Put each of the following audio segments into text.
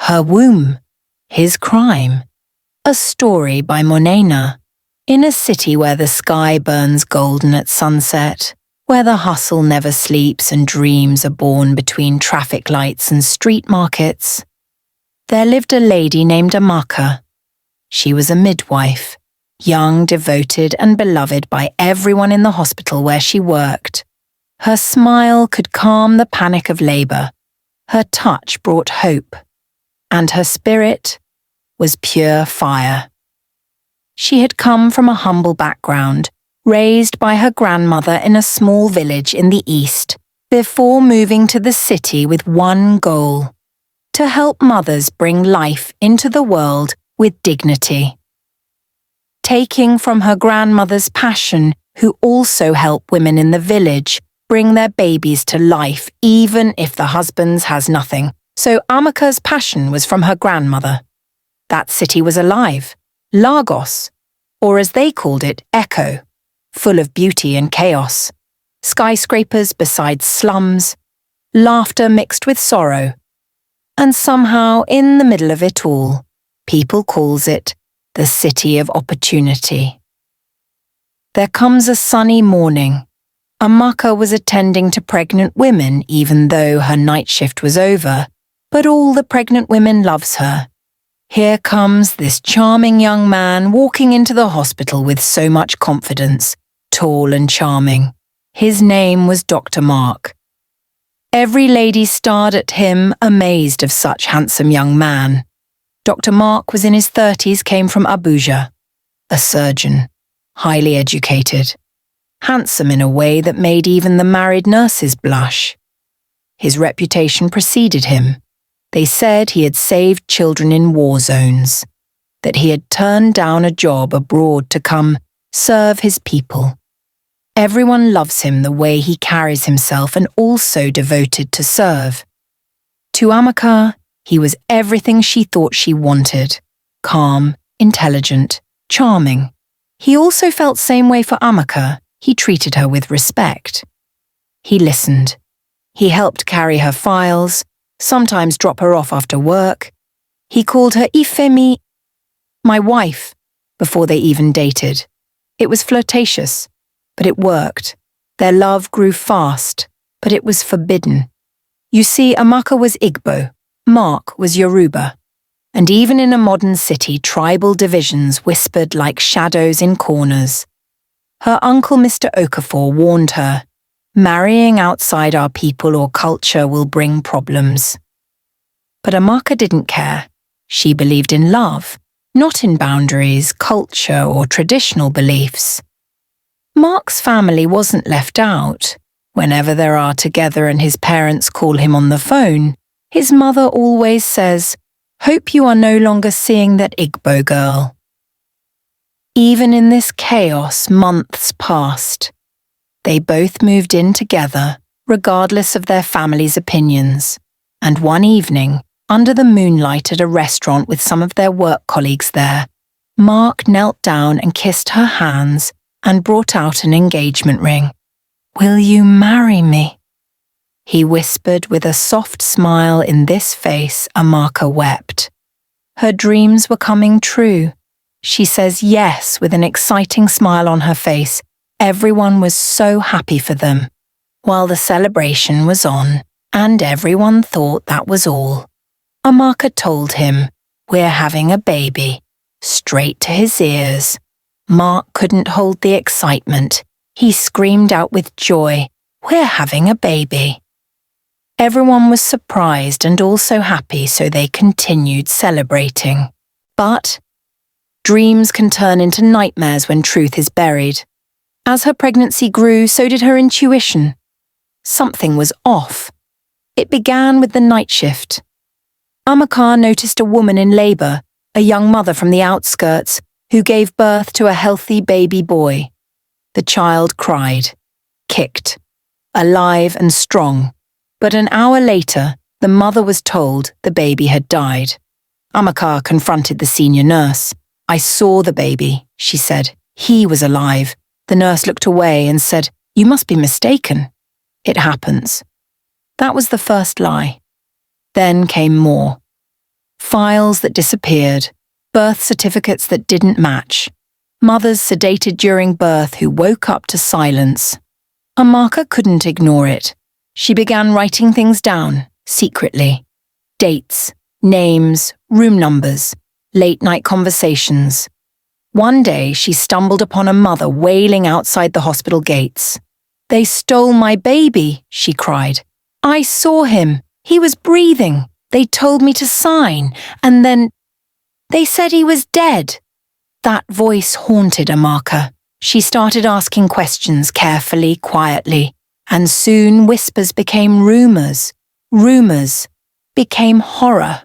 Her womb, his crime. A story by Monena. In a city where the sky burns golden at sunset, where the hustle never sleeps and dreams are born between traffic lights and street markets, there lived a lady named Amaka. She was a midwife, young, devoted, and beloved by everyone in the hospital where she worked. Her smile could calm the panic of labor. Her touch brought hope. And her spirit was pure fire. She had come from a humble background, raised by her grandmother in a small village in the east, before moving to the city with one goal: to help mothers bring life into the world with dignity. Taking from her grandmother's passion, who also helped women in the village bring their babies to life even if the husband has nothing. So Amaka's passion was from her grandmother. That city was alive, Lagos, or as they called it, Echo, full of beauty and chaos. Skyscrapers beside slums, laughter mixed with sorrow. And somehow, in the middle of it all, people calls it the City of Opportunity. There comes a sunny morning. Amaka was attending to pregnant women even though her night shift was over, but all the pregnant women loves her. Here comes this charming young man walking into the hospital with so much confidence, tall and charming. His name was Dr. Mark. Every lady stared at him, amazed of such handsome young man. Dr. Mark was in his 30s, came from Abuja, a surgeon, highly educated, handsome in a way that made even the married nurses blush. His reputation preceded him. They said he had saved children in war zones, that he had turned down a job abroad to come serve his people. Everyone loves him the way he carries himself and also devoted to serve. To Amaka, he was everything she thought she wanted: calm, intelligent, charming. He also felt same way for Amaka. He treated her with respect. He listened. He helped carry her files, sometimes drop her off after work. He called her Ifemi, my wife, before they even dated. It was flirtatious, but it worked. Their love grew fast, but it was forbidden. You see, Amaka was Igbo, Mark was Yoruba, and even in a modern city, tribal divisions whispered like shadows in corners. Her uncle Mr. Okafor warned her, marrying outside our people or culture will bring problems. But Amaka didn't care. She believed in love, not in boundaries, culture, or traditional beliefs. Mark's family wasn't left out. Whenever they are together and his parents call him on the phone, his mother always says, "Hope you are no longer seeing that Igbo girl." Even in this chaos, months passed. They both moved in together, regardless of their family's opinions. And one evening, under the moonlight at a restaurant with some of their work colleagues there, Mark knelt down and kissed her hands and brought out an engagement ring. "Will you marry me?" He whispered with a soft smile. In this face, Amaka wept. Her dreams were coming true. She says yes with an exciting smile on her face. Everyone was so happy for them. While the celebration was on, and everyone thought that was all, Amaka told him, "We're having a baby," straight to his ears. Mark couldn't hold the excitement. He screamed out with joy, "We're having a baby." Everyone was surprised and also happy, so they continued celebrating. But dreams can turn into nightmares when truth is buried. As her pregnancy grew, so did her intuition. Something was off. It began with the night shift. Amaka noticed a woman in labor, a young mother from the outskirts, who gave birth to a healthy baby boy. The child cried, kicked, alive and strong. But an hour later, the mother was told the baby had died. Amaka confronted the senior nurse. "I saw the baby," she said. "He was alive." The nurse looked away and said, "You must be mistaken. It happens." That was the first lie. Then came more. Files that disappeared, birth certificates that didn't match, mothers sedated during birth who woke up to silence. Amaka couldn't ignore it. She began writing things down, secretly. Dates, names, room numbers, late-night conversations. One day she stumbled upon a mother wailing outside the hospital gates. "They stole my baby," she cried. "I saw him. He was breathing. They told me to sign, and then they said he was dead." That voice haunted Amaka. She started asking questions carefully, quietly, and soon whispers became rumours. Rumours became horror.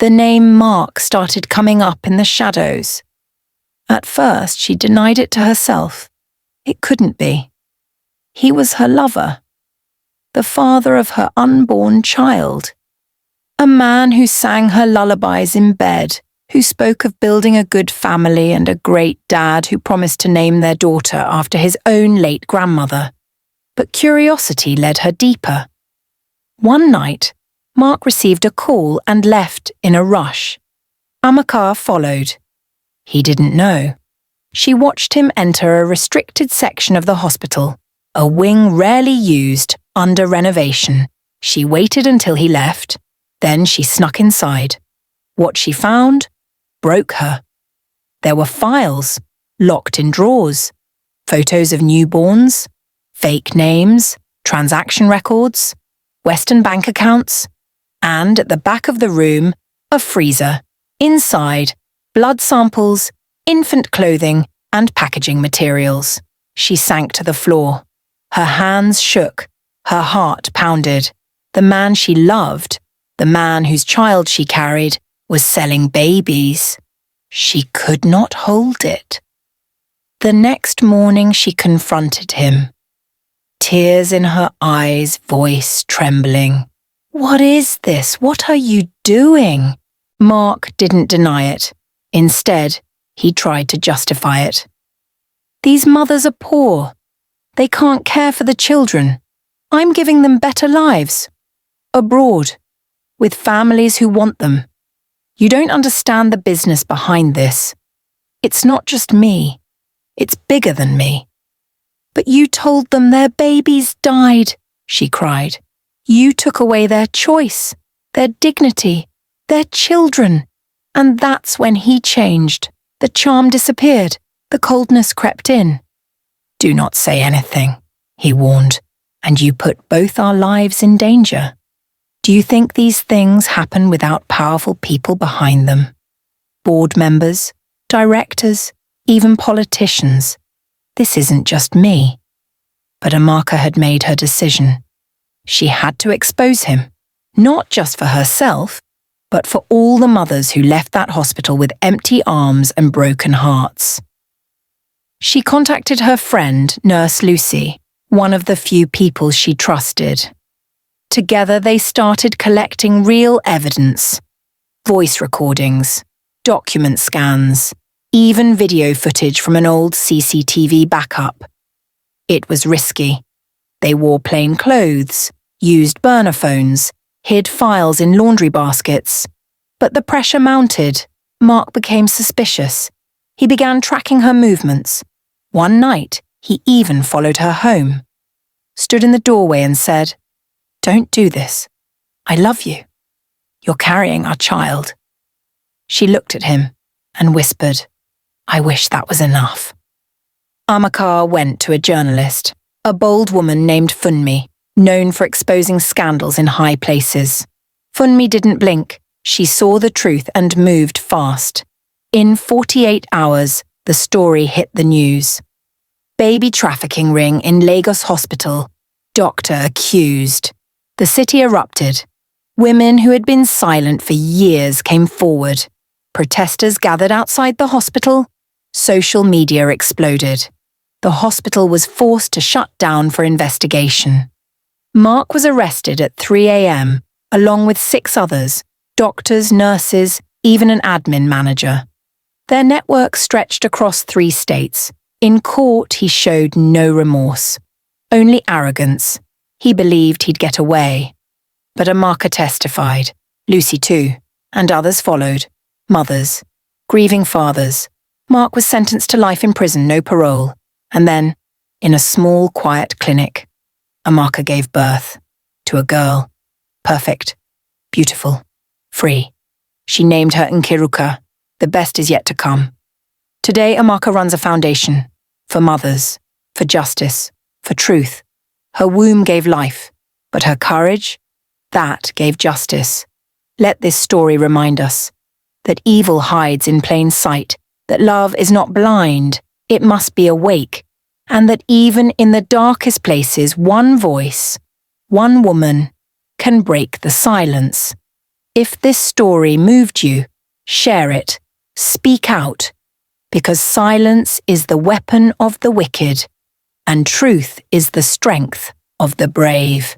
The name Mark started coming up in the shadows. At first, she denied it to herself. It couldn't be. He was her lover, the father of her unborn child, a man who sang her lullabies in bed, who spoke of building a good family and a great dad who promised to name their daughter after his own late grandmother. But curiosity led her deeper. One night, Mark received a call and left in a rush. Amaka followed. He didn't know. She watched him enter a restricted section of the hospital, a wing rarely used, under renovation. She waited until he left, then she snuck inside. What she found broke her. There were files, locked in drawers, photos of newborns, fake names, transaction records, Western bank accounts, and at the back of the room, a freezer. Inside, blood samples, infant clothing, and packaging materials. She sank to the floor. Her hands shook, her heart pounded. The man she loved, the man whose child she carried, was selling babies. She could not hold it. The next morning she confronted him. Tears in her eyes, voice trembling. "What is this? What are you doing?" Mark didn't deny it. Instead, he tried to justify it. "These mothers are poor. They can't care for the children. I'm giving them better lives. Abroad, with families who want them. You don't understand the business behind this. It's not just me. It's bigger than me." "But you told them their babies died," she cried. "You took away their choice, their dignity, their children." And that's when he changed. The charm disappeared. The coldness crept in. "Do not say anything," he warned, "and you put both our lives in danger. Do you think these things happen without powerful people behind them? Board members, directors, even politicians. This isn't just me." But Amaka had made her decision. She had to expose him, not just for herself, but for all the mothers who left that hospital with empty arms and broken hearts. She contacted her friend, Nurse Lucy, one of the few people she trusted. Together they started collecting real evidence. Voice recordings, document scans, even video footage from an old CCTV backup. It was risky. They wore plain clothes, used burner phones, hid files in laundry baskets. But the pressure mounted. Mark became suspicious. He began tracking her movements. One night, he even followed her home. Stood in the doorway and said, "Don't do this. I love you. You're carrying our child." She looked at him and whispered, "I wish that was enough." Amaka went to a journalist, a bold woman named Funmi, known for exposing scandals in high places. Funmi didn't blink. She saw the truth and moved fast. In 48 hours, the story hit the news. Baby trafficking ring in Lagos hospital. Doctor accused. The city erupted. Women who had been silent for years came forward. Protesters gathered outside the hospital. Social media exploded. The hospital was forced to shut down for investigation. Mark was arrested at 3 a.m., along with 6 others, doctors, nurses, even an admin manager. Their network stretched across 3 states. In court, he showed no remorse, only arrogance. He believed he'd get away. But Amaka testified, Lucy too, and others followed. Mothers, grieving fathers. Mark was sentenced to life in prison, no parole. And then, in a small, quiet clinic, Amaka gave birth to a girl. Perfect, beautiful, free. She named her Nkiruka. The best is yet to come. Today, Amaka runs a foundation for mothers, for justice, for truth. Her womb gave life, but her courage, that gave justice. Let this story remind us that evil hides in plain sight, that love is not blind, it must be awake, and that even in the darkest places, one voice, one woman, can break the silence. If this story moved you, share it, speak out, because silence is the weapon of the wicked, and truth is the strength of the brave.